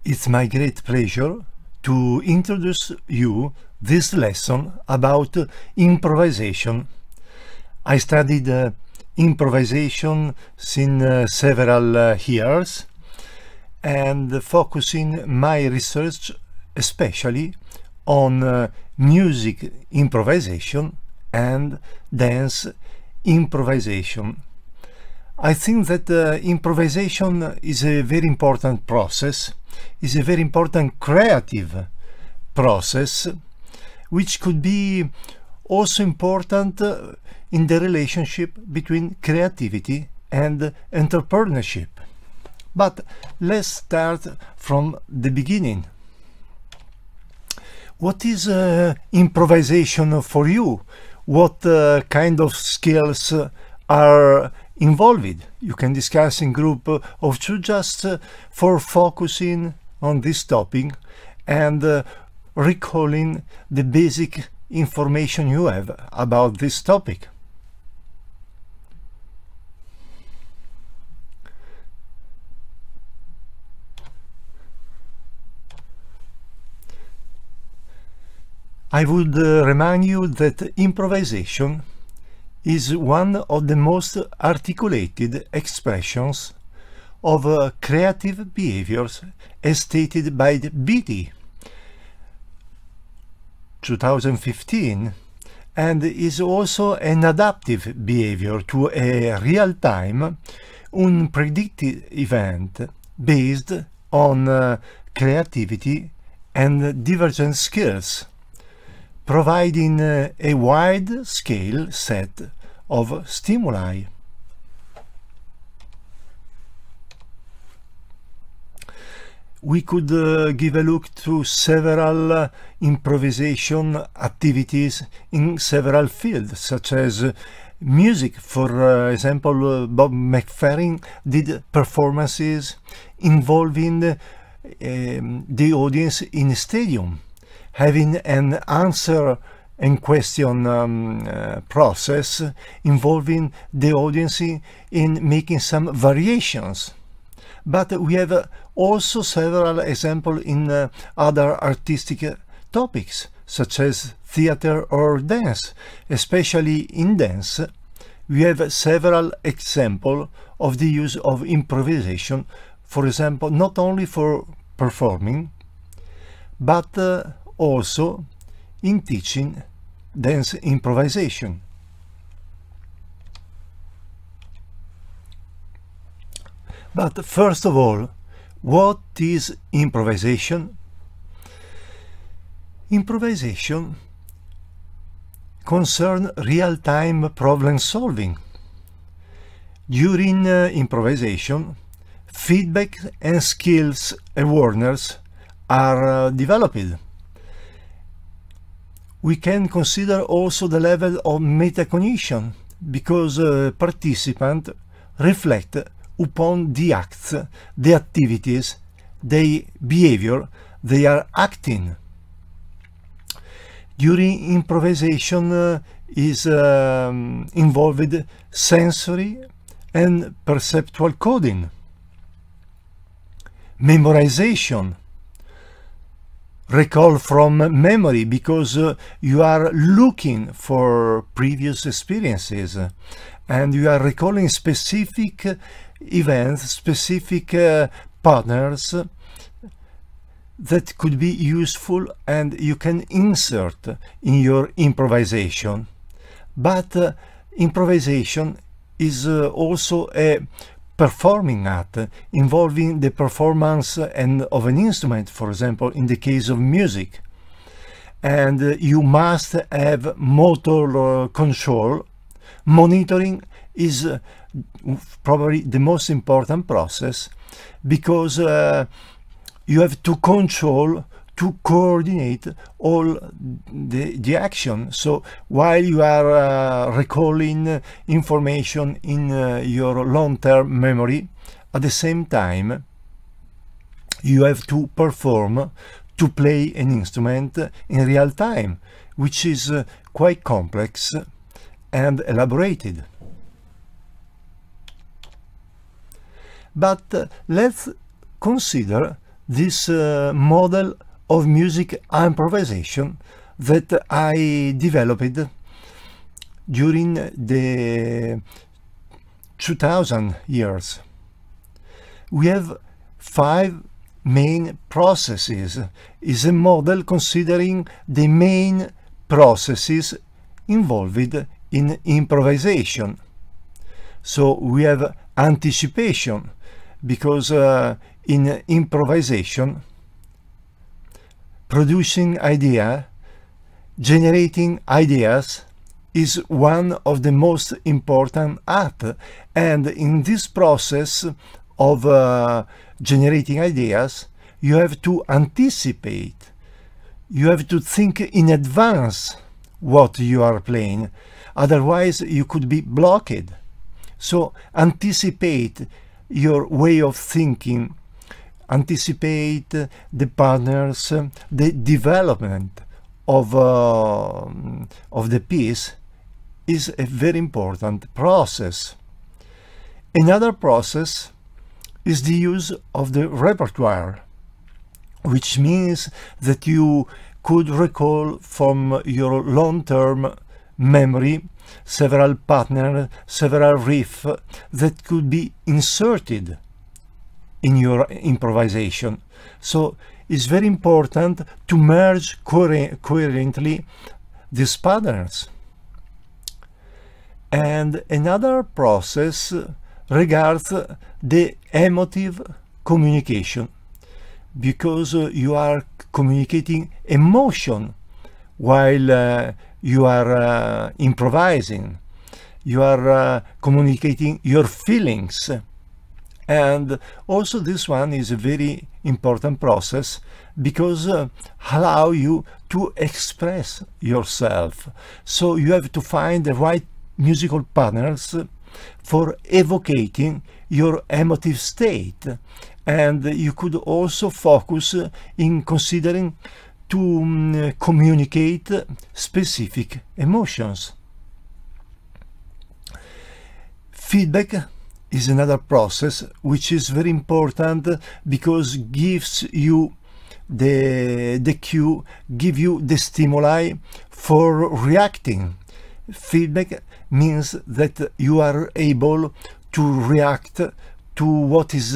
It's my great pleasure to introduce you this lesson about improvisation. I studied improvisation since several years and focusing my research especially on music improvisation and dance improvisation. I think that improvisation is a very important process, is a very important creative process, which could be also important in the relationship between creativity and entrepreneurship. But let's start from the beginning. What is improvisation for you? What kind of skills are involved? You can discuss in group of two just for focusing on this topic and recalling the basic information you have about this topic. I would remind you that improvisation is one of the most articulated expressions of creative behaviors as stated by the BT 2015, and is also an adaptive behavior to a real-time, unpredicted event based on creativity and divergent skills, providing a wide-scale set of stimuli. We could give a look to several improvisation activities in several fields, such as music. For example, Bob McFerrin did performances involving the audience in a stadium, having an answer and question process involving the audience in making some variations. But we have also several examples in other artistic topics, such as theater or dance. Especially in dance, we have several examples of the use of improvisation, for example, not only for performing, but also in teaching dance improvisation. But first of all, what is improvisation? Improvisation concerns real-time problem solving. During improvisation, feedback and skills awareness are developed. We can consider also the level of metacognition, because participants reflect upon the acts, the activities, the behavior they are acting. During improvisation is involved sensory and perceptual coding, memorization, recall from memory, because you are looking for previous experiences and you are recalling specific events, specific partners that could be useful and you can insert in your improvisation. But improvisation is also a performing act involving the performance of an instrument, for example, in the case of music. And you must have motor control. Monitoring is probably the most important process, because you have to control, to coordinate all the action. So while you are recalling information in your long-term memory, at the same time you have to perform, to play an instrument in real time, which is quite complex and elaborated. But let's consider this model of music improvisation that I developed during the 2000 years. We have 5 main processes. Is a model considering the main processes involved in improvisation. So we have anticipation, because in improvisation, producing idea, generating ideas is one of the most important acts, and in this process of generating ideas, you have to anticipate, you have to think in advance what you are playing, otherwise you could be blocked. So anticipate your way of thinking, anticipate the partners, the development of the piece is a very important process. Another process is the use of the repertoire, which means that you could recall from your long-term memory several patterns, several riffs that could be inserted in your improvisation. So it's very important to merge coherently these patterns. And another process regards the emotive communication, because you are communicating emotion while you are improvising. You are communicating your feelings. And also this one is a very important process, because allow you to express yourself. So you have to find the right musical patterns for evocating your emotive state, and you could also focus in considering to communicate specific emotions. Feedback is another process which is very important, because gives you the cue, give you the stimuli for reacting. Feedback means that you are able to react to what is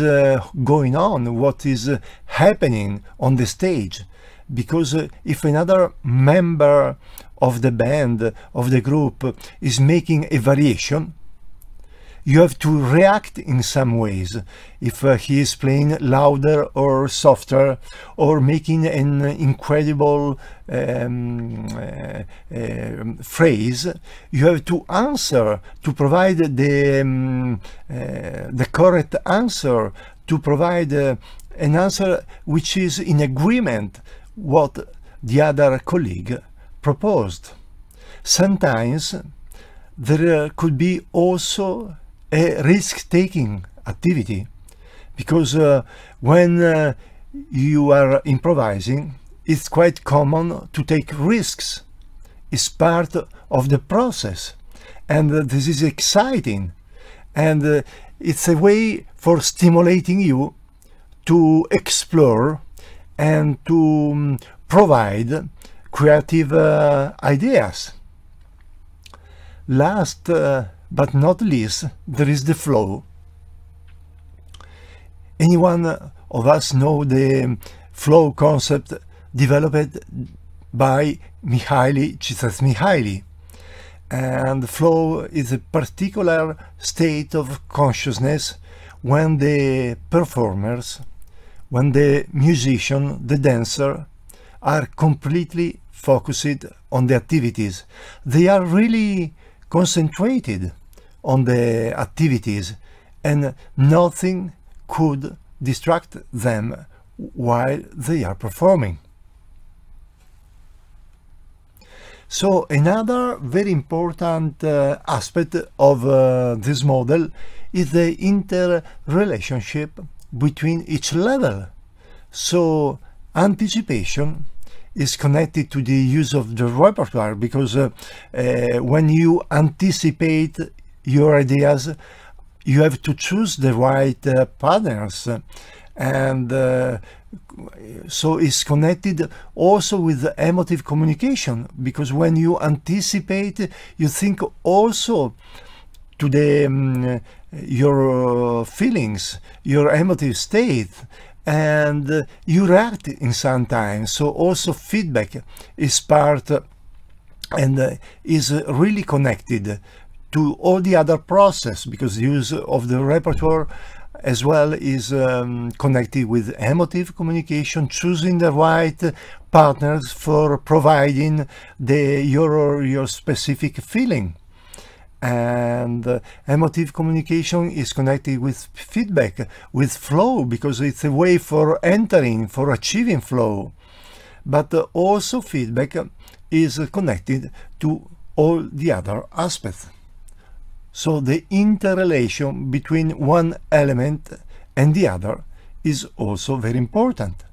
going on, what is happening on the stage. Because if another member of the band, of the group, is making a variation, you have to react in some ways. If he is playing louder or softer, or making an incredible phrase, you have to answer, to provide the correct answer, to provide an answer which is in agreement what the other colleague proposed. Sometimes there could be also a risk-taking activity, because when you are improvising, it's quite common to take risks. It's part of the process, and this is exciting, and it's a way for stimulating you to explore and to provide creative ideas. Last but not least, there is the flow. Anyone of us know the flow concept developed by Michele BIASUTTI, and flow is a particular state of consciousness when the performers, when the musician, the dancer, are completely focused on the activities. They are really concentrated on the activities, and nothing could distract them while they are performing. So another very important aspect of this model is the interrelationship between each level. So anticipation is connected to the use of the repertoire, because when you anticipate your ideas, you have to choose the right patterns, and so it's connected also with the emotive communication, because when you anticipate, you think also to the your feelings, your emotive state, and you react in some time. So also feedback is part and is really connected to all the other process, because use of the repertoire as well is connected with emotive communication, choosing the right partners for providing your specific feeling. And emotive communication is connected with feedback, with flow, because it's a way for entering, for achieving flow. But also feedback is connected to all the other aspects. So the interrelation between one element and the other is also very important.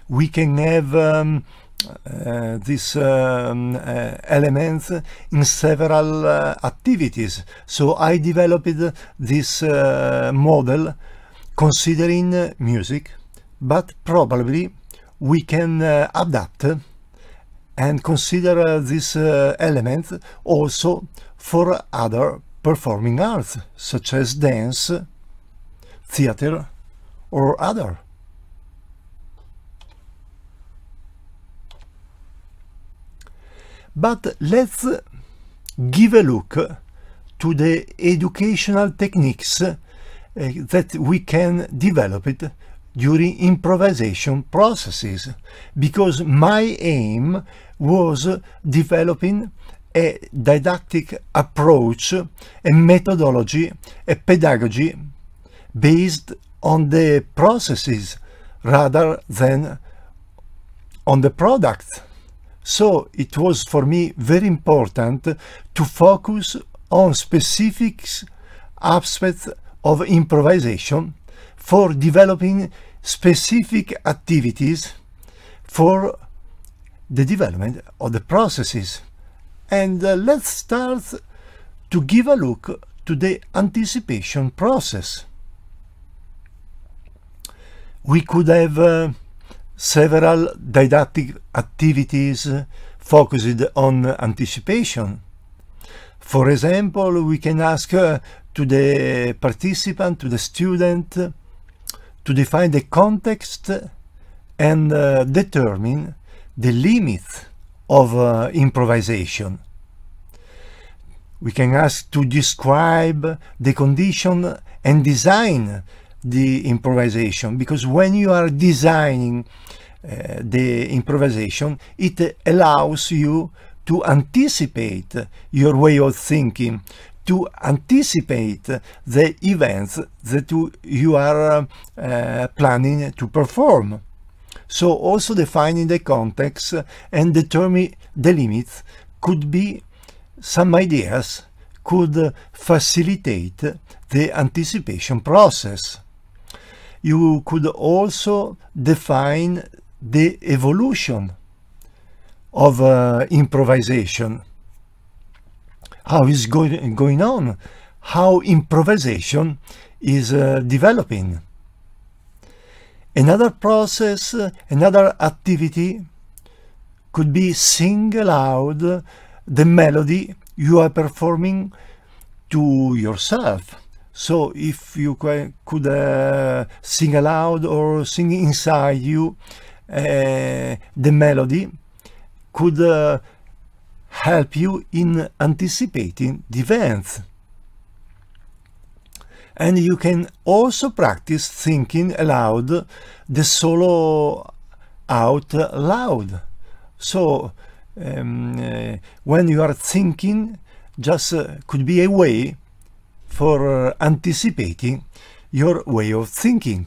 We can have these elements in several activities. So I developed this model considering music, but probably we can adapt and consider this element also for other performing arts, such as dance, theater, or other. But let's give a look to the educational techniques that we can develop it during improvisation processes, because my aim was developing a didactic approach, a methodology, a pedagogy based on the processes rather than on the product. So it was for me very important to focus on specific aspects of improvisation for developing specific activities for the development of the processes. And let's start to give a look to the anticipation process. We could have several didactic activities focused on anticipation. For example, we can ask to the participant, to the student, to define the context and determine the limits of improvisation. We can ask to describe the condition and design the improvisation, because when you are designing the improvisation, it allows you to anticipate your way of thinking, to anticipate the events that you are planning to perform. So also defining the context and determining the limits could be some ideas, could facilitate the anticipation process. You could also define the evolution of improvisation. How is going on? How improvisation is developing. Another process, another activity could be sing aloud the melody you are performing to yourself. So if you could sing aloud or sing inside you, the melody could help you in anticipating the events. And you can also practice thinking aloud the solo out loud. So when you are thinking, just could be a way for anticipating your way of thinking.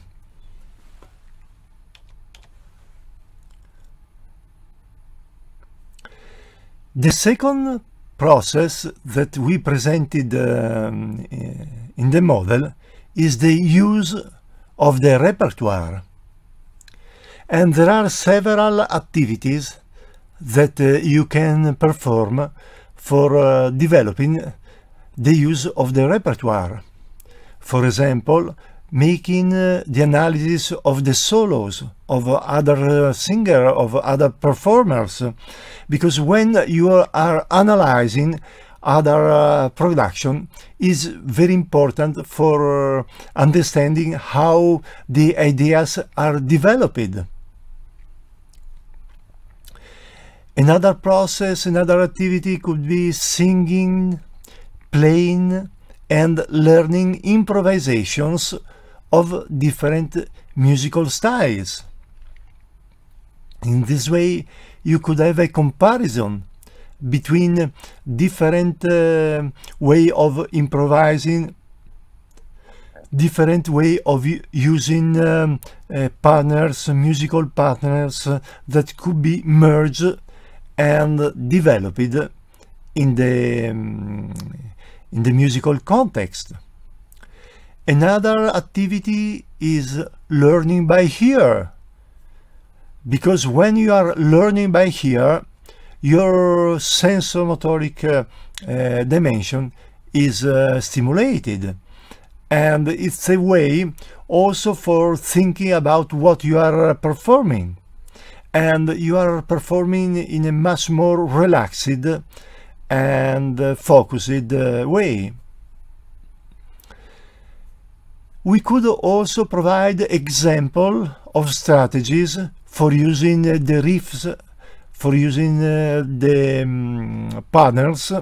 The second process that we presented in the model is the use of the repertoire. And there are several activities that you can perform for developing the use of the repertoire. For example, making the analysis of the solos of other singer, of other performers, because when you are analyzing other production, is very important for understanding how the ideas are developed. Another process, another activity could be singing, playing, and learning improvisations of different musical styles. In this way, you could have a comparison between different way of improvising, different way of using partners, musical partners that could be merged and developed in the musical context. Another activity is learning by ear, because when you are learning by ear, your sensomotoric dimension is stimulated, and it's a way also for thinking about what you are performing, and you are performing in a much more relaxed and focused way. We could also provide example of strategies for using the riffs, for using the partners,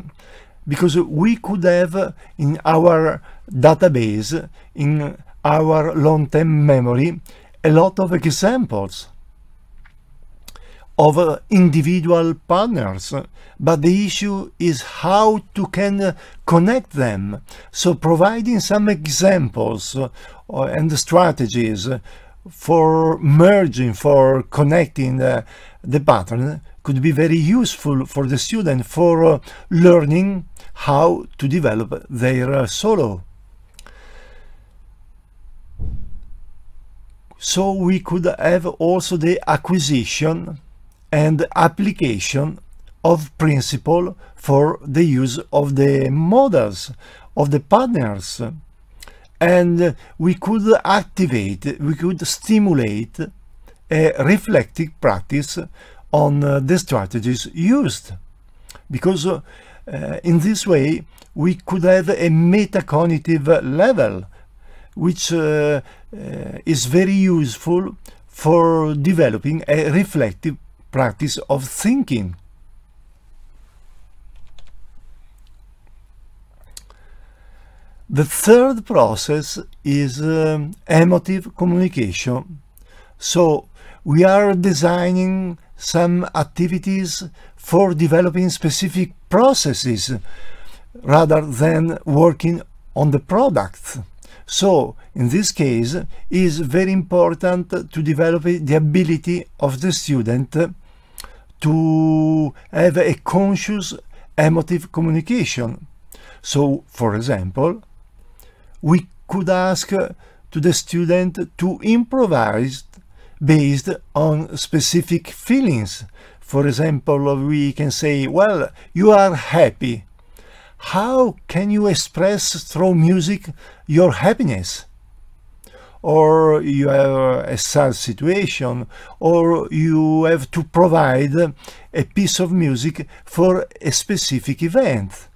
because we could have in our database, in our long-term memory, a lot of examples of individual partners, but the issue is how to can connect them. So providing some examples and strategies for merging, for connecting the pattern could be very useful for the student for learning how to develop their solo. So we could have also the acquisition and application of principle for the use of the models, of the partners, and we could activate, we could stimulate a reflective practice on the strategies used, because in this way we could have a metacognitive level which is very useful for developing a reflective practice of thinking. The third process is emotive communication. So we are designing some activities for developing specific processes rather than working on the product. So in this case, it is very important to develop the ability of the student to have a conscious emotive communication. So, for example, we could ask to the student to improvise based on specific feelings. For example, we can say, well, you are happy. How can you express through music your happiness? Or you have a sad situation, or you have to provide a piece of music for a specific event,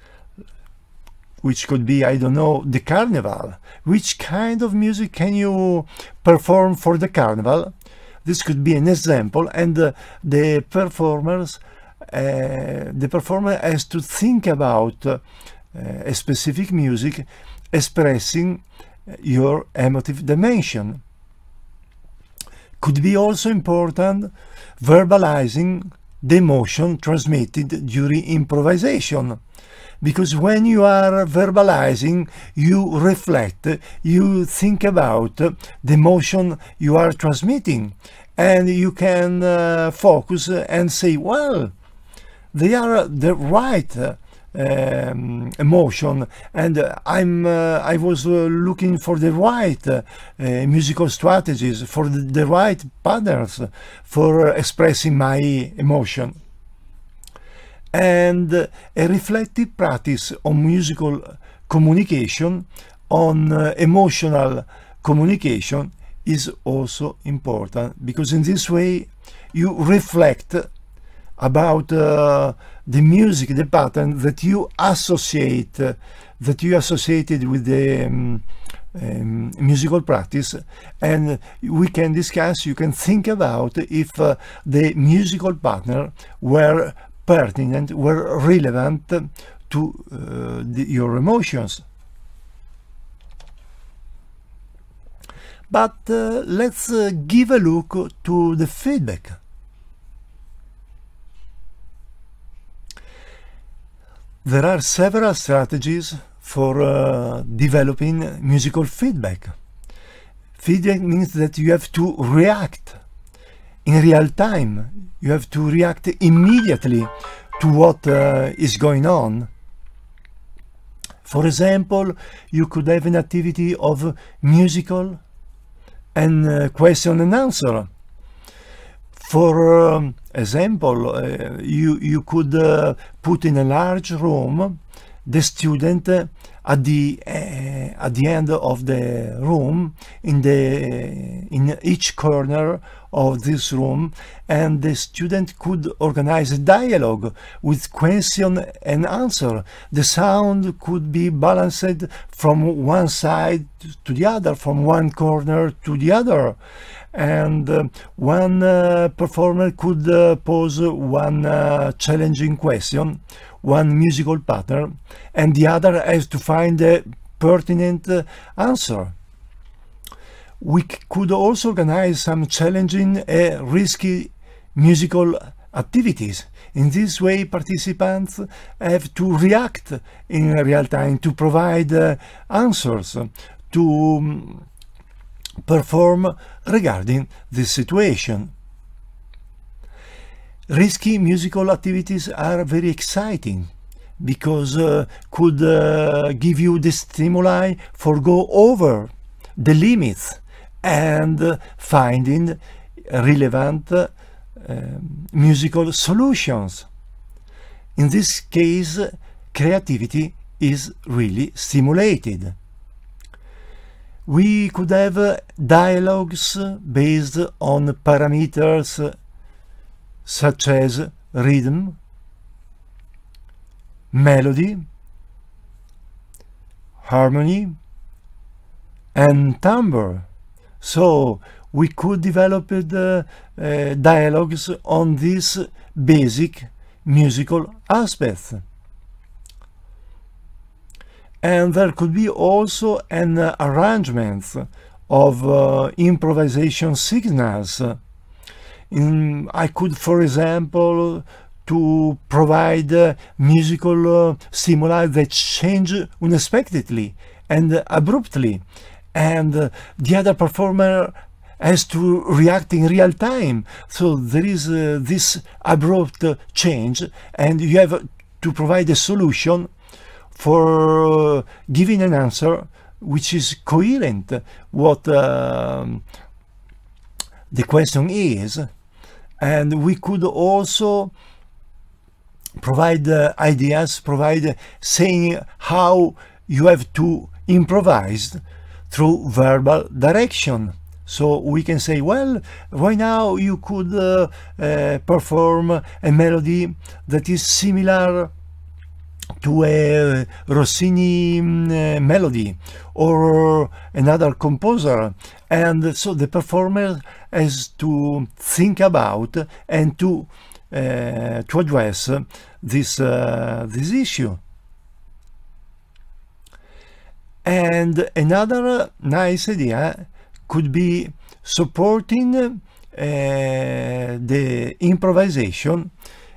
which could be, I don't know, the carnival. Which kind of music can you perform for the carnival? This could be an example, and the performer has to think about a specific music expressing your emotive dimension. Could be also important verbalizing the emotion transmitted during improvisation, because when you are verbalizing, you reflect, you think about the emotion you are transmitting, and you can focus and say, well, they are the right emotion, and I was looking for the right musical strategies, for the right patterns for expressing my emotion. And a reflective practice on musical communication on emotional communication is also important, because in this way you reflect about the music, the pattern that you associated with the musical practice, and we can discuss, you can think about if the musical partner were pertinent, were relevant to your emotions. But let's give a look to the feedback. There are several strategies for developing musical feedback. Feedback means that you have to react in real time. You have to react immediately to what is going on. For example, you could have an activity of musical and question and answer. For example, you could put in a large room the student at the end of the room, in each corner of this room, and the student could organize a dialogue with question and answer. The sound could be balanced from one side to the other, from one corner to the other, and one performer could pose one challenging question, one musical pattern, and the other has to find a pertinent answer. We could also organize some challenging and risky musical activities. In this way, participants have to react in real time, to provide answers, to perform regarding this situation. Risky musical activities are very exciting because could give you the stimuli for go over the limits and finding relevant musical solutions. In this case, creativity is really stimulated. We could have dialogues based on parameters such as rhythm, melody, harmony, and timbre. So we could develop dialogues on these basic musical aspects. And there could be also an arrangement of improvisation signals. I could, for example, to provide musical stimuli that change unexpectedly and abruptly, and the other performer has to react in real time. So there is this abrupt change, and you have to provide a solution for giving an answer which is coherent what the question is. And we could also provide ideas, saying how you have to improvise through verbal direction. So we can say, well, right now you could perform a melody that is similar to a Rossini melody or another composer, and so the performer has to think about and to address this issue. And another nice idea could be supporting the improvisation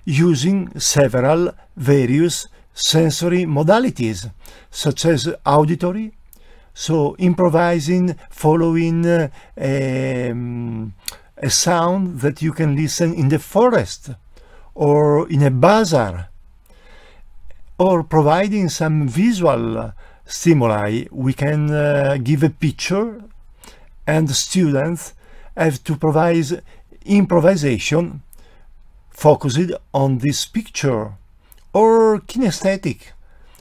using several various sensory modalities, such as auditory, so improvising following a sound that you can listen in the forest or in a bazaar, or providing some visual stimuli. We can give a picture, and students have to provide improvisation focused on this picture, or kinesthetic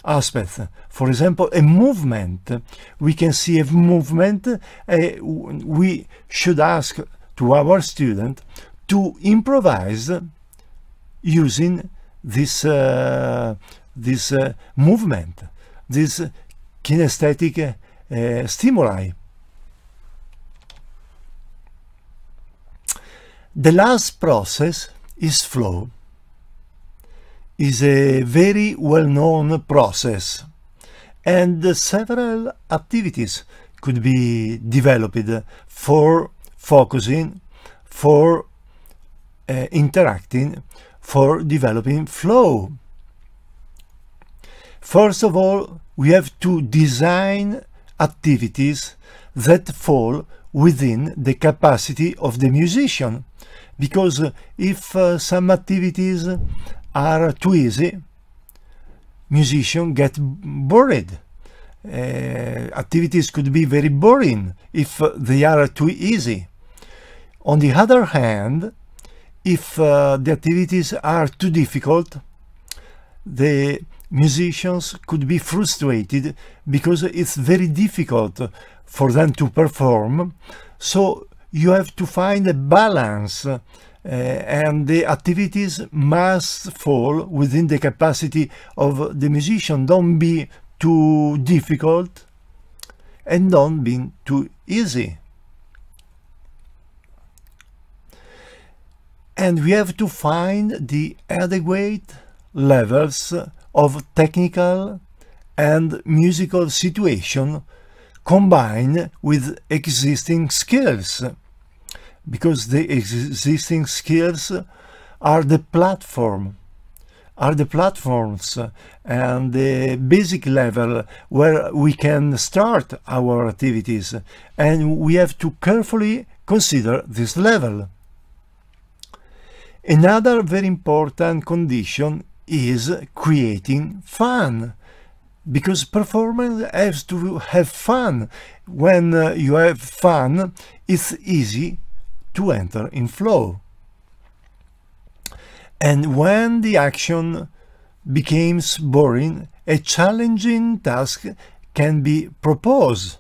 aspects. For example, a movement. We can see a movement. We should ask to our student to improvise using this movement, this kinesthetic stimuli. The last process is flow. Is a very well-known process, and several activities could be developed for focusing, for interacting, for developing flow. First of all, we have to design activities that fall within the capacity of the musician, because if some activities are too easy, musicians get bored. Activities could be very boring if they are too easy. On the other hand, if the activities are too difficult, the musicians could be frustrated because it's very difficult for them to perform. So you have to find a balance, and the activities must fall within the capacity of the musician. Don't be too difficult and don't be too easy. And we have to find the adequate levels of technical and musical situation combined with existing skills, because the existing skills are the platforms and the basic level where we can start our activities, and we have to carefully consider this level. Another very important condition is creating fun, because performance has to have fun. When you have fun, it's easy to enter in flow. And when the action becomes boring, a challenging task can be proposed.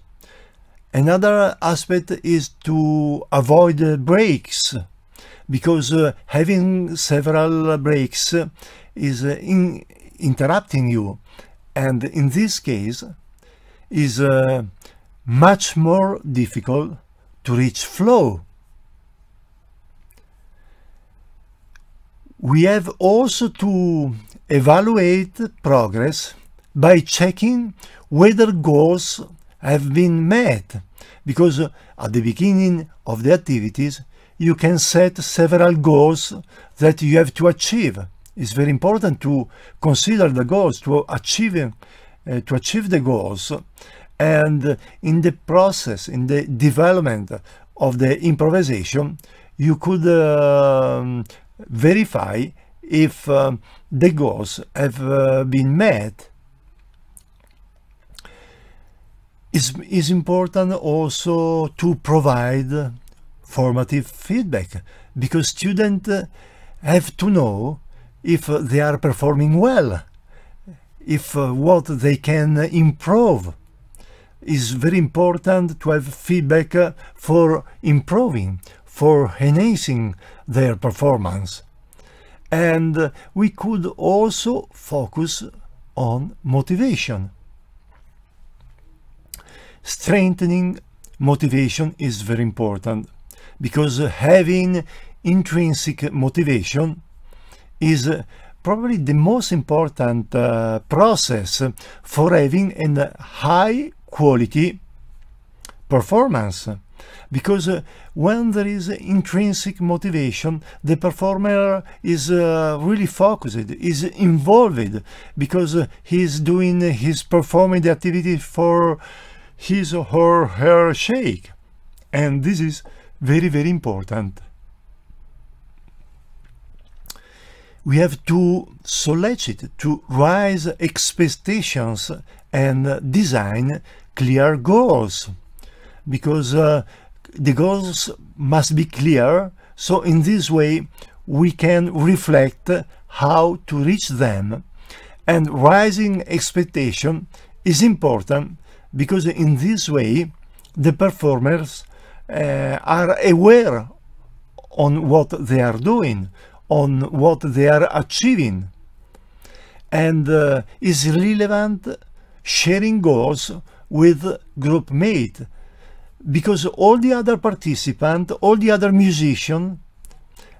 Another aspect is to avoid breaks, because having several breaks is interrupting you, and in this case is much more difficult to reach flow. We have also to evaluate progress by checking whether goals have been met, because at the beginning of the activities you can set several goals that you have to achieve. It's very important to consider the goals, to achieve the goals, and in the process, in the development of the improvisation, you could verify if the goals have been met. It's important also to provide formative feedback, because students have to know if they are performing well, if what they can improve. It's very important to have feedback for improving, for enhancing their performance. And we could also focus on motivation. Strengthening motivation is very important, because having intrinsic motivation is probably the most important process for having a high quality performance, because when there is intrinsic motivation, the performer is really focused, is involved, because he's performing the activity for his or her sake, and this is very, very important. We have to solicit, to raise expectations and design clear goals, because the goals must be clear, so in this way we can reflect how to reach them, And rising expectation is important because in this way the performers are aware on what they are doing, on what they are achieving, and is relevant sharing goals with group mate, because all the other participants, all the other musicians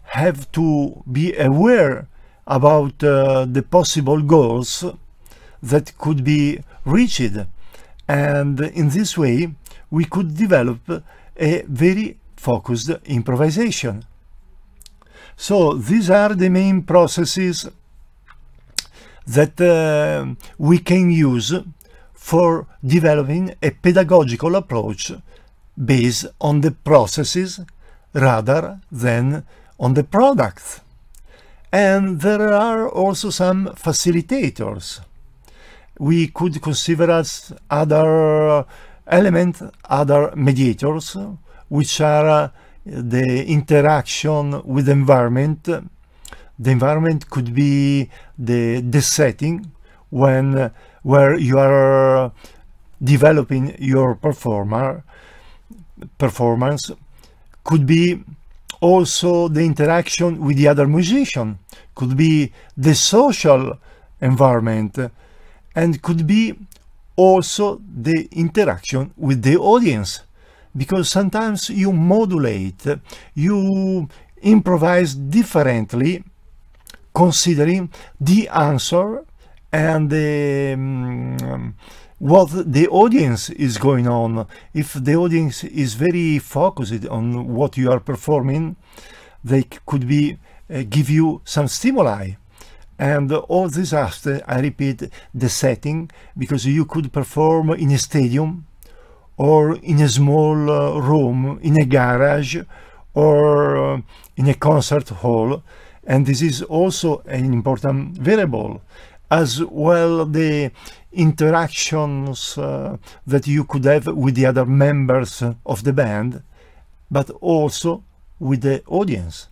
have to be aware about the possible goals that could be reached, and in this way we could develop a very focused improvisation. So these are the main processes that we can use for developing a pedagogical approach based on the processes rather than on the products. And there are also some facilitators. We could consider as other elements, other mediators, which are the interaction with the environment. The environment could be the setting where you are developing your performance, could be also the interaction with the other musician, could be the social environment, and could be also the interaction with the audience, because sometimes you modulate, you improvise differently considering the answer and what the audience is going on. If the audience is very focused on what you are performing, they could be give you some stimuli. And all this after, I repeat, the setting, because you could perform in a stadium or in a small room, in a garage, or in a concert hall, and this is also an important variable. As well, the interactions that you could have with the other members of the band, but also with the audience.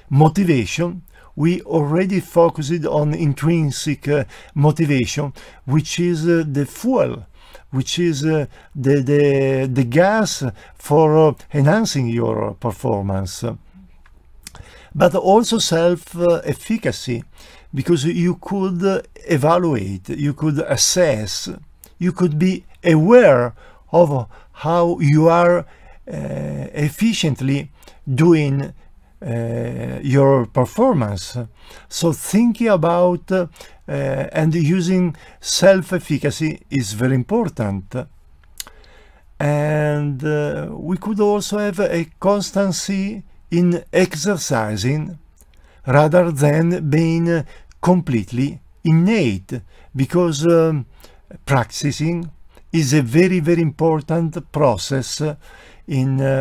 Motivation, we already focused on intrinsic motivation, which is the fuel, which is the gas for enhancing your performance. But also self-efficacy, because you could evaluate, you could assess, you could be aware of how you are efficiently doing your performance. So thinking about and using self-efficacy is very important. And we could also have a constancy in exercising rather than being completely innate, because practicing is a very, very important process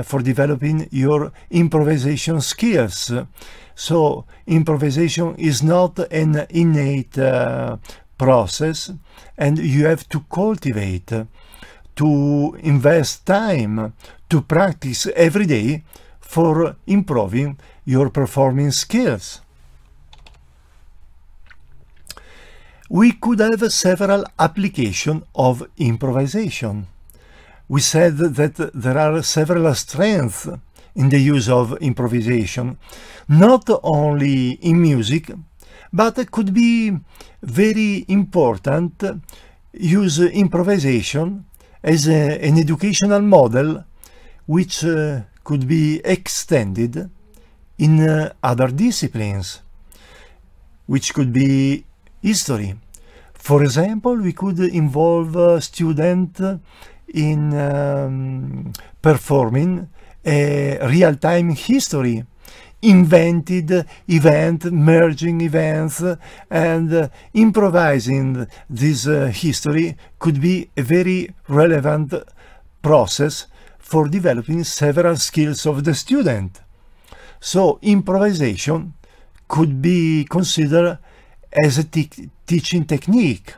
for developing your improvisation skills. So improvisation is not an innate process, and you have to cultivate, to invest time, to practice every day for improving your performing skills. We could have several applications of improvisation. We said that there are several strengths in the use of improvisation, not only in music, but it could be very important use improvisation as an educational model which could be extended in other disciplines, which could be history. For example, we could involve students in performing a real-time history, invented event, merging events, and improvising this history could be a very relevant process for developing several skills of the student. So improvisation could be considered as a teaching technique,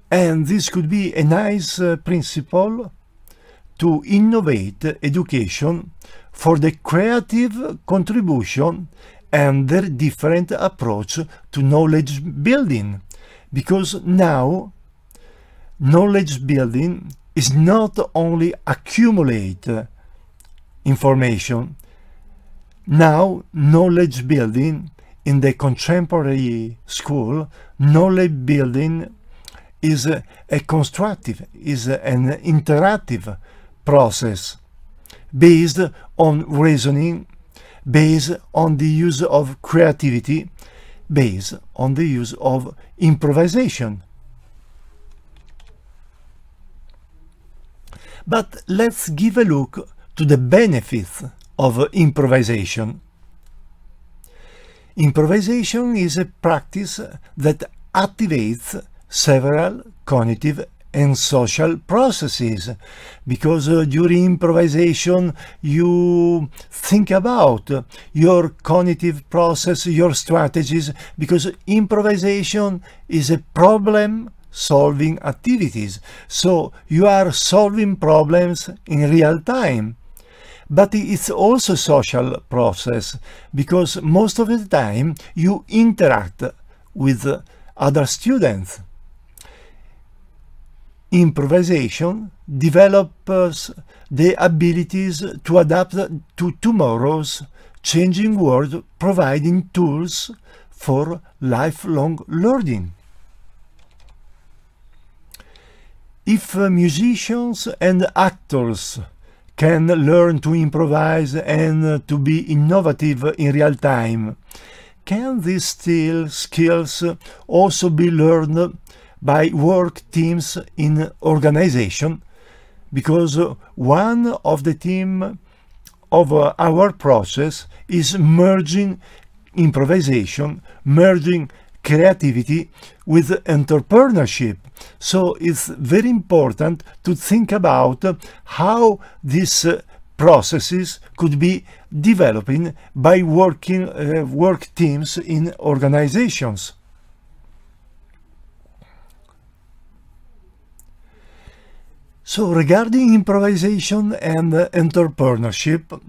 and this could be a nice principle to innovate education for the creative contribution and their different approach to knowledge building. because now knowledge building is not only accumulate information. Now knowledge building in the contemporary school, knowledge building is a constructive, is an interactive process based on reasoning, based on the use of creativity, based on the use of improvisation. But let's give a look to the benefits of improvisation. Improvisation is a practice that activates several cognitive and social processes, because during improvisation you think about your cognitive process, your strategies, because improvisation is a problem solving activities, so you are solving problems in real time. But it's also a social process, because most of the time you interact with other students. Improvisation develops the abilities to adapt to tomorrow's changing world, providing tools for lifelong learning. If musicians and actors can learn to improvise and to be innovative in real time, can these skills also be learned by work teams in organization? Because one of the themes of our process is merging improvisation, merging creativity with entrepreneurship. So it's very important to think about how these processes could be developing by work teams in organizations. So regarding improvisation and entrepreneurship,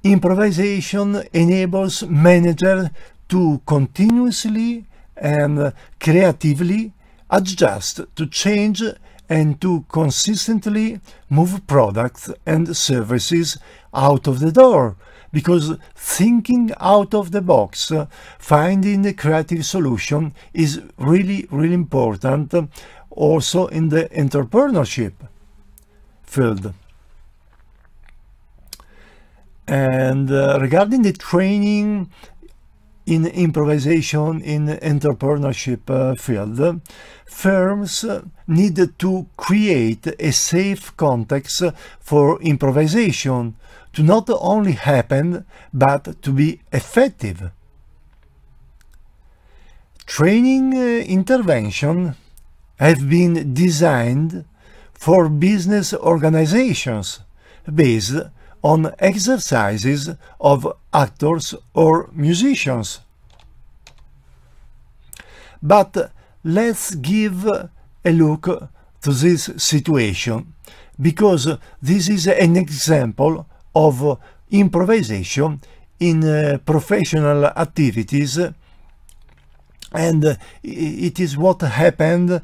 improvisation enables managers to continuously and creatively adjust to change and to consistently move products and services out of the door, because thinking out of the box, finding a creative solution is really important also in the entrepreneurship field. And regarding the training in improvisation in entrepreneurship field, firms need to create a safe context for improvisation to not only happen but to be effective. Training interventions have been designed for business organizations based on exercises of actors or musicians. But let's give a look to this situation, because this is an example of improvisation in professional activities, and it is what happened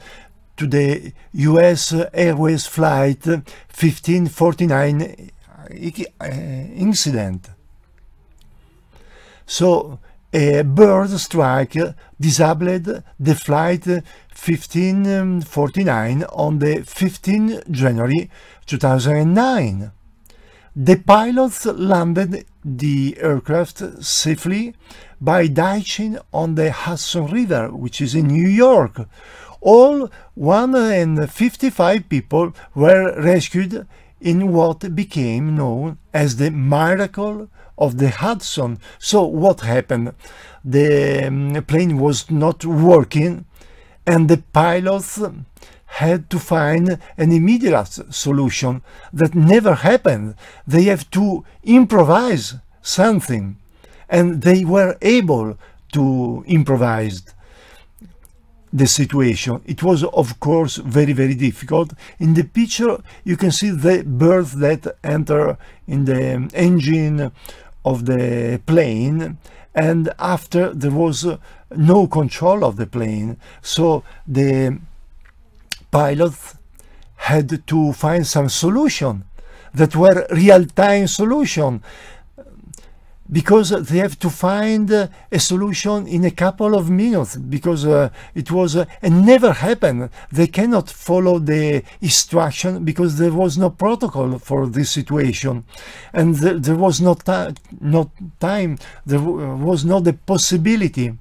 to the US Airways Flight 1549 incident. So a bird strike disabled the flight 1549 on the 15th January 2009. The pilots landed the aircraft safely by ditching on the Hudson River, which is in New York. All 155 people were rescued in what became known as the miracle of the Hudson. So what happened? The plane was not working, and the pilots had to find an immediate solution that never happened. They have to improvise something, and they were able to improvise the situation. It was, of course, very difficult. In the picture you can see the birds that enter in the engine of the plane, and after there was no control of the plane, so the pilots had to find some solution that were real-time solution, because they have to find a solution in a couple of minutes, because it was it never happened. They cannot follow the instruction because there was no protocol for this situation, and there was no time, there was not the possibility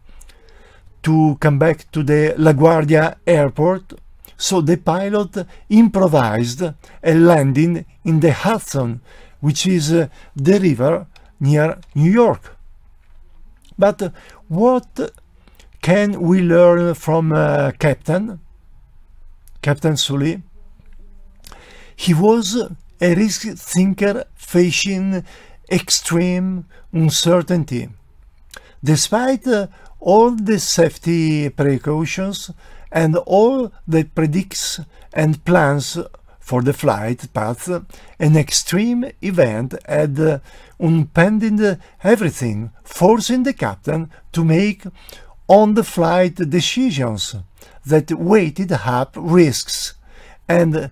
to come back to the LaGuardia airport. So the pilot improvised a landing in the Hudson, which is the river near New York. But what can we learn from Captain Sully? He was a risk thinker facing extreme uncertainty. Despite all the safety precautions and all the predicts and plans for the flight path, an extreme event had impended everything, forcing the captain to make on-the-flight decisions that weighted up risks and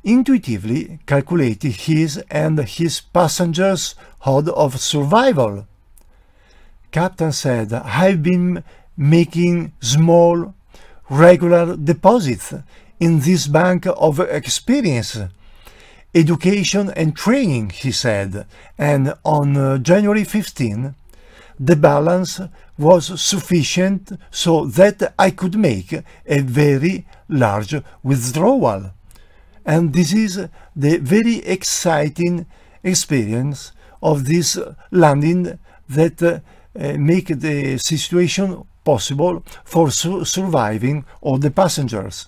intuitively calculated his and his passengers' odds of survival. Captain said, "I've been making small, regular deposits in this bank of experience, education and training," he said, and on January 15, the balance was sufficient so that I could make a very large withdrawal. And this is the very exciting experience of this landing that make the situation possible for surviving all the passengers.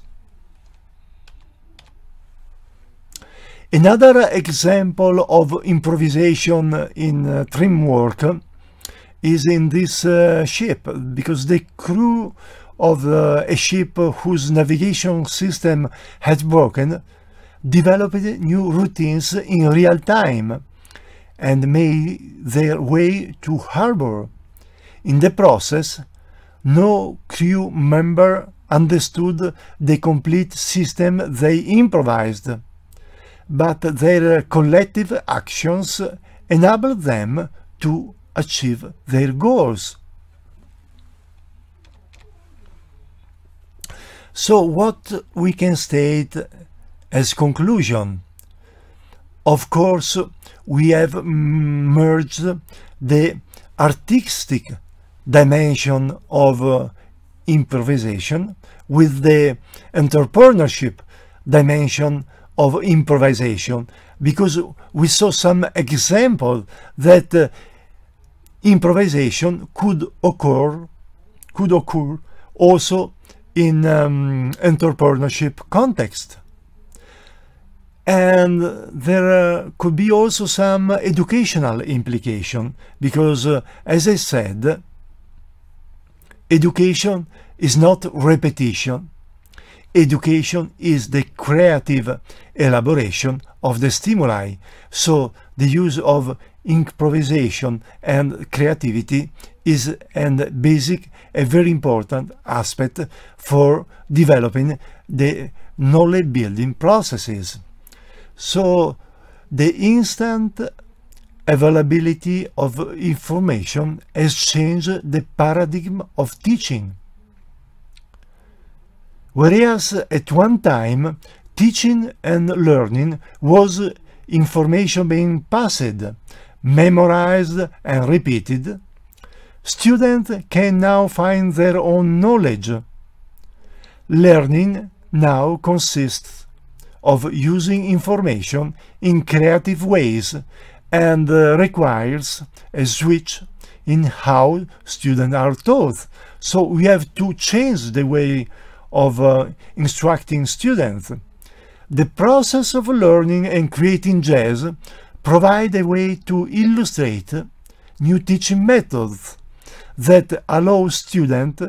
Another example of improvisation in teamwork is in this ship, because the crew of a ship whose navigation system had broken developed new routines in real time and made their way to harbor. In the process, no crew member understood the complete system they improvised, but their collective actions enabled them to achieve their goals. So what we can state as conclusion? Of course, we have merged the artistic dimension of improvisation with the entrepreneurship dimension of improvisation, because we saw some example that improvisation could occur also in entrepreneurship context. And there could be also some educational implication, because as I said, education is not repetition. Education is the creative elaboration of the stimuli. So the use of improvisation and creativity is a very important aspect for developing the knowledge building processes. So the instant availability of information has changed the paradigm of teaching. Whereas at one time, teaching and learning was information being passed, memorized and repeated, students can now find their own knowledge. Learning now consists of using information in creative ways and requires a switch in how students are taught. So we have to change the way of instructing students. The process of learning and creating jazz provide a way to illustrate new teaching methods that allow students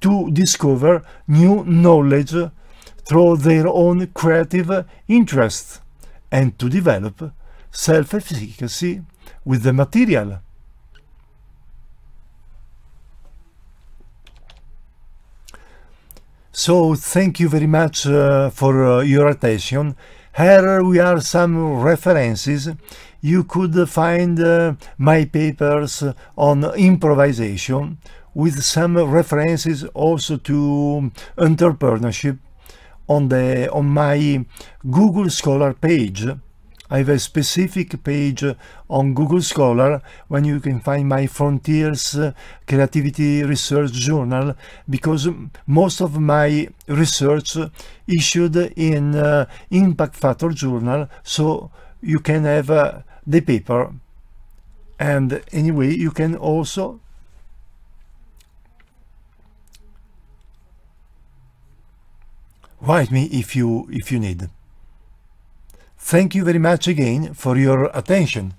to discover new knowledge through their own creative interests and to develop self-efficacy with the material. So thank you very much for your attention. Here we are some references. You could find my papers on improvisation with some references also to entrepreneurship on my Google Scholar page. I have a specific page on Google Scholar when you can find my Frontiers Creativity Research Journal, because most of my research issued in Impact Factor Journal, so you can have the paper. And anyway, you can also write me if you need. Thank you very much again for your attention.